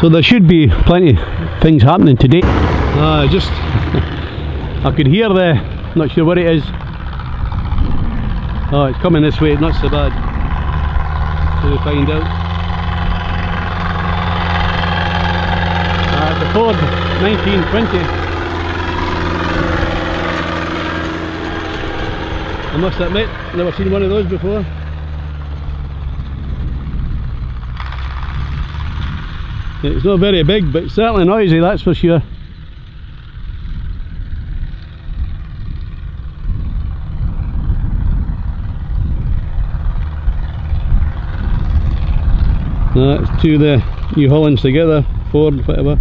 So there should be plenty of things happening today. Just I could hear not sure what it is. Oh, it's coming this way, not so bad. We'll find out. It's a Ford 1920. I must admit, never seen one of those before. It's not very big, but certainly noisy, that's for sure. That's two of the New Hollands together, Ford, whatever.